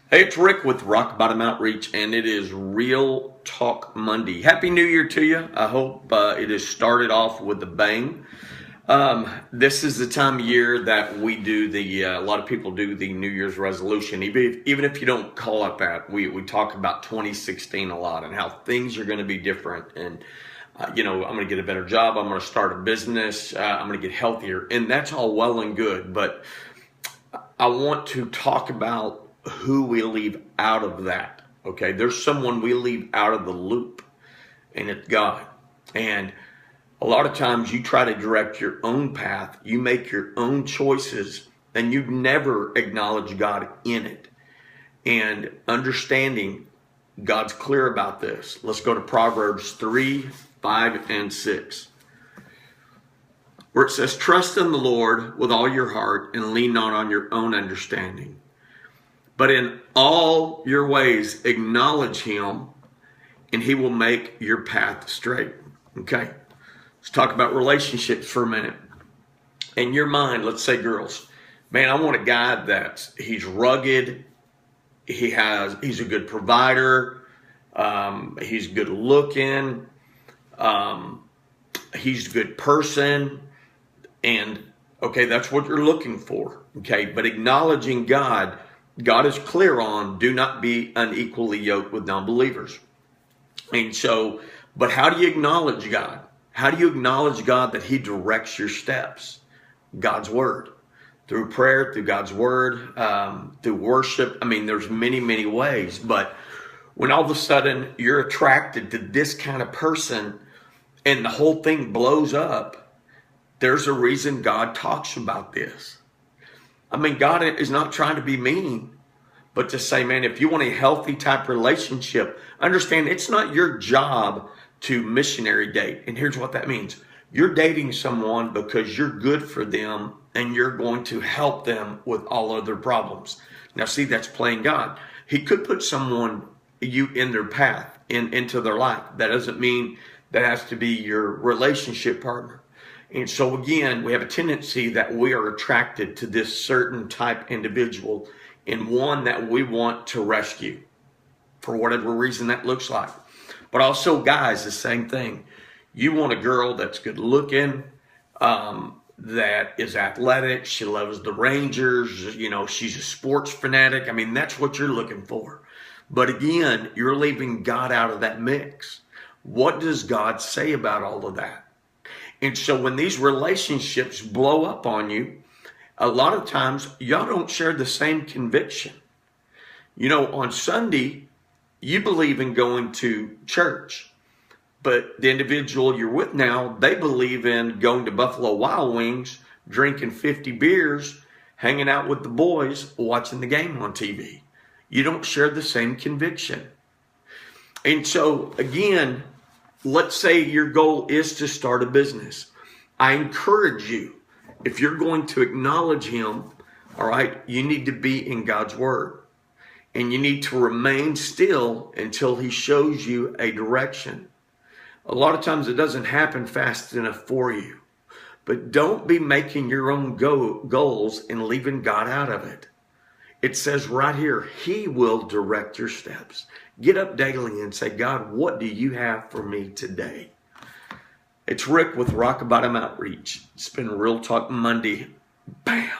Hey, it's Rick with Rock Bottom Outreach, and it is Real Talk Monday. Happy New Year to you. I hope it has started off with a bang. This is the time of year that we do a lot of people do the New Year's resolution. Even if you don't call it that, we talk about 2016 a lot and how things are going to be different. And, I'm going to get a better job. I'm going to start a business. I'm going to get healthier. And that's all well and good. But I want to talk about who we leave out of that. Okay, there's someone we leave out of the loop, and it's God. And a lot of times you try to direct your own path, you make your own choices, and you never acknowledge God in it. And understanding God's clear about this. Let's go to Proverbs 3, 5, and 6. Where it says, trust in the Lord with all your heart and lean not on your own understanding. But in all your ways, acknowledge him, and he will make your path straight. Okay, let's talk about relationships for a minute. In your mind, let's say girls, man, I want a guy he's rugged, he's a good provider, he's good looking, he's a good person, and okay, that's what you're looking for. Okay, but acknowledging God is clear on do not be unequally yoked with non-believers. And so, but how do you acknowledge God? How do you acknowledge God that he directs your steps? God's word. Through prayer, through God's word, through worship. I mean, there's many, many ways. But when all of a sudden you're attracted to this kind of person and the whole thing blows up, there's a reason God talks about this. I mean, God is not trying to be mean, but to say, man, if you want a healthy type relationship, understand it's not your job to missionary date. And here's what that means. You're dating someone because you're good for them and you're going to help them with all other problems. Now, see, that's playing God. He could put you in their path, into their life. That doesn't mean that has to be your relationship partner. And so again, we have a tendency that we are attracted to this certain type individual and one that we want to rescue for whatever reason that looks like. But also guys, the same thing. You want a girl that's good looking, that is athletic. She loves the Rangers. She's a sports fanatic. I mean, that's what you're looking for. But again, you're leaving God out of that mix. What does God say about all of that? And so when these relationships blow up on you, a lot of times y'all don't share the same conviction. On Sunday, you believe in going to church, but the individual you're with now, they believe in going to Buffalo Wild Wings, drinking 50 beers, hanging out with the boys, watching the game on TV. You don't share the same conviction. And so again, let's say your goal is to start a business. I encourage you, if you're going to acknowledge him, all right, you need to be in God's word. And you need to remain still until he shows you a direction. A lot of times it doesn't happen fast enough for you. But don't be making your own goals and leaving God out of it. It says right here, he will direct your steps. Get up daily and say, God, what do you have for me today? It's Rick with Rock Bottom Outreach. It's been Real Talk Monday. Bam.